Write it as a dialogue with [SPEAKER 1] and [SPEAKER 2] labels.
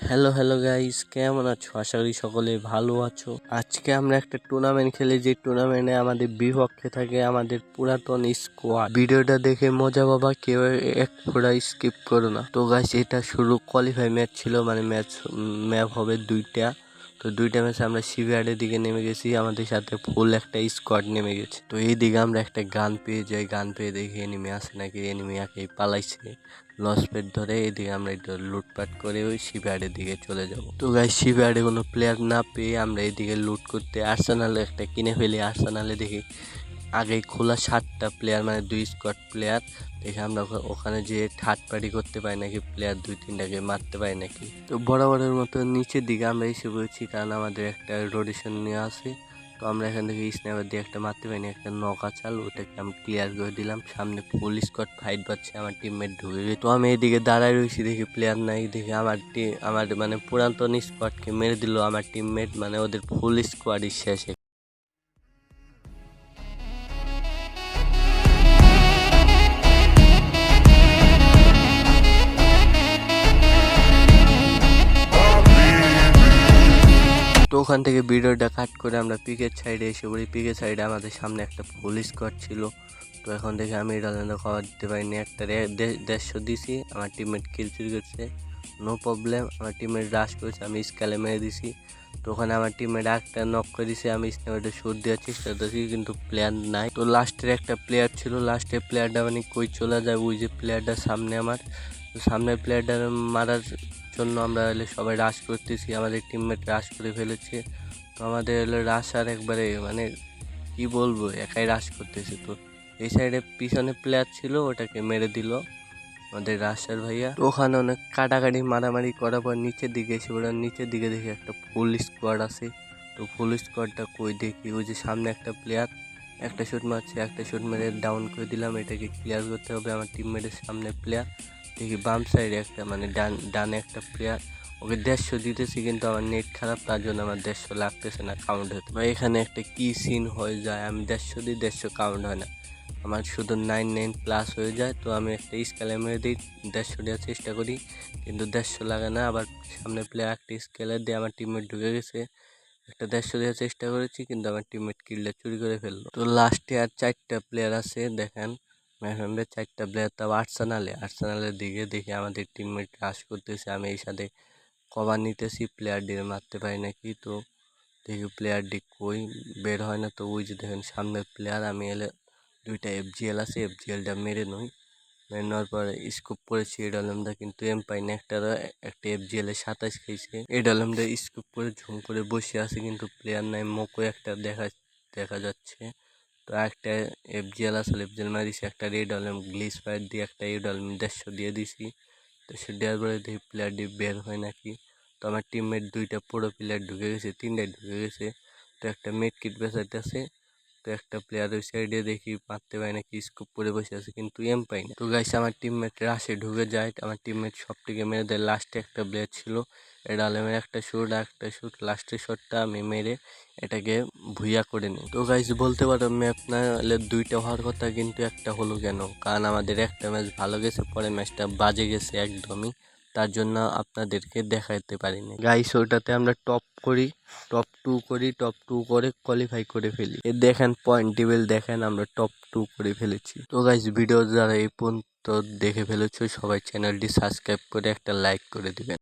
[SPEAKER 1] Hello hello guys, কেমন আছো? আশা করি সকলে ভালো আছো। আজকে আমরা একটা টুর্নামেন্ট খেলি, যে টুর্নামেন্টে আমাদের বিপক্ষে থাকে আমাদের পুরাতন স্কোয়াড। ভিডিওটা দেখে মজা পাবা, কেউ এক ফোঁটা স্কিপ করো না। তো গাইস, এটা শুরু কোয়ালিফাই ম্যাচ ছিল, মানে ম্যাপ হবে দুইটা। তো দুইটা ম্যাচে আমরা শিপইয়ার্ডের দিকে নেমে গেছি, আমাদের সাথে ফুল একটা স্কোয়াড নেমে গেছে। তো এই দিকে আমরা একটা গান পেয়ে যাই, গান পেয়ে দেখি এনিমি আছে নাকি, এনিমি একেই পালাইছে লস পেট ধরে। এদিকে আমরা এটা লুটপাট করে ওই শিপইয়ার্ডের দিকে চলে যাব। তো গাইস, শিপইয়ার্ডে কোনো প্লেয়ার না পেয়ে আমরা এদিকে লুট করতে আর্সেনালে একটা কিনে ফেলি। আর্সেনালে দেখি আগেই খোলা 7টা প্লেয়ার, মানে 2 স্কোয়াড প্লেয়ার। দেখে আমরা ওখানে যে থার্ড পার্টি করতে পারি নাকি, প্লেয়ার 2-3টাকে মারতে পারি নাকি। তো বরাবরের মতো নিচের দিকে আমরা এসে পড়েছি, কারণ আমাদের একটা রোটেশন নিয়ে আসে। তো আমরা এখান থেকে স্নাইপার দিয়ে একটা মারতে পারিনি, একটা নকা চাল, ওটাকে আমি ক্লিয়ার করে দিলাম। সামনে ফুল স্কোয়াড ফাইট পাচ্ছে, আমার টিমমেট ঢুকে গেছে। তো আমি এদিকে দাঁড়ায় রয়েছি, দেখি প্লেয়ার নাই, দেখি আমার মানে পুরাতন স্কোয়াডকে মেরে দিল আমার টিমমেট, মানে ওদের ফুল স্কোয়াডই শেষ। তো ওখান থেকে ভিডিওটা কাট করে আমরা পিকের সাইডে এসে পড়ি। পিকের সাইডে আমাদের সামনে একটা ফুল স্কোয়াড ছিল। তো এখন দেখে আমি ডালেন্দ্র খাবার দিতে পারিনি, একটা 150 দিছি, আমার টিমমেট কিল চুরি করছে, নো প্রবলেম। আমার টিমমেট রাশ করেছে, আমি স্কালে মেরে দিছি। তো ওখানে আমার টিমমেট একটা নক করে দিছে, আমি স্নাইপারে শুট দেওয়ার চেষ্টা করছি, কিন্তু প্লেয়ার নাই। তো লাস্টের একটা প্লেয়ার ছিল, লাস্টের প্লেয়ারটা মানে কই চলে যায়, ওই যে প্লেয়ারটা সামনে আমার। তো সামনের প্লেয়ারটা মারার জন্য আমরা সবাই রাশ করতেছি, আমাদের টিমমেট রাশ করে ফেলেছে। তো আমাদের রাশ আর একবারে মানে কি বলবো, একাই রাশ করতেছে। তো এই সাইডে পিছনে প্লেয়ার ছিল, ওটাকে মেরে দিল আমাদের রাশার ভাইয়া। তো ওখানে অনেক কাটাকাটি মারামারি করার পর নিচের দিকে এসে পড়ে, নিচের দিকে দেখি একটা ফুল স্কোয়াড আছে। তো ফুল স্কোয়াডটা কই দেখি, ওই যে সামনে একটা প্লেয়ার একটা শট মারছে, একটা শট মেরে ডাউন করে দিলাম। এটাকে ক্লিয়ার করতে হবে, আমার টিমমেটের সামনে প্লেয়ার। দেখি বাম সাইডে একটা মানে ডানে একটা প্লেয়ার, ওকে 150 দিতেছি, কিন্তু আমার নেট খারাপ, তার জন্য আমার 150 লাগতেছে না, কাউন্ট হতে। বা এখানে একটা কি সিন হয়ে যায়, আমি 150 দিই, 150 কাউন্ট হয় না, আমার শুধু 99+ হয়ে যায়। তো আমি একটা স্কেলে মেরে দিই, 150 দেওয়ার চেষ্টা করি, কিন্তু 150 লাগে না। আবার সামনে প্লেয়ার একটা স্কেলে দিয়ে আমার টিমমেট ঢুকে গেছে, একটা 150 দেওয়ার চেষ্টা করেছি, কিন্তু আমার টিমমেট কিলটা চুরি করে ফেললো। তো লাস্টে আর 4টা প্লেয়ার আছে, দেখেন ম্যাচে 4টা প্লেয়ার, তাও আর্সেনালের দিকে দেখি আমাদের টিমমেট রাশ করতেছে, আমি এই সাথে কভার নিতেছি, প্লেয়ার দিয়ে মারতে পারি নাকি। তো দেখি প্লেয়ার ডি কই বের হয় না। তো ওই যে দেখেন সামনের প্লেয়ার, আমি এলে 2টা FGL আছে, FGLটা মেরে নই, মেরে নেওয়ার পরে স্কুপ করেছি এডালমটা, কিন্তু এম পাই না। একটা FGL 27 খাইছে, এডালমটা স্কুপ করে ঝুম করে বসে আছে, কিন্তু প্লেয়ার নাই, মোকো একটা দেখা যাচ্ছে। তো একটা FGL আসলে FGL মারিছি, একটা রেড আলম গ্লিস ফায়ার দিয়ে একটা রেড আলম 150 দিয়ে দিছি। 150 দেওয়ার পরে দেখি প্লেয়ার ডি বের হয় নাকি। তো আমার টিমমেট 2টা পুরো প্লেয়ার ঢুকে গেছে, 3টায় ঢুকে গেছে। তো একটা মেড কিট বেসাইতেছে। তো একটা প্লেয়ার ওই সাইডে দেখি মারতে পারে নাকি, স্কুপ করে বসে আছে, কিন্তু এম পাই না। তো গাইছে আমার টিমমেট রাশে ঢুকে যায়, আমার টিমমেট সবটিকে মেরে দেয়। লাস্টে একটা প্লেয়ার ছিল, এটা আলমের একটা শুট, লাস্টের শটটা আমি মেরে এটাকে ভুইয়া করে নিই। তো গাইস, বলতে পারো ম্যাপ না হলে 2টা হওয়ার কথা, কিন্তু একটা হলো কেন, কারণ আমাদের একটা ম্যাচ ভালো গেছে, পরে ম্যাচটা বাজে গেছে একদমই, তার জন্য আপনাদেরকে দেখাতে পারিনি গাইস। ওটাতে আমরা টপ টু করে কোয়ালিফাই করে ফেলি। দেখেন পয়েন্ট টেবিল দেখেন, আমরা টপ 2 করে ফেলেছি। তো গাইস, ভিডিও যারা এই পর্যন্ত দেখে ফেলেছো, সবাই চ্যানেলটি সাবস্ক্রাইব করে একটা লাইক করে দিবেন।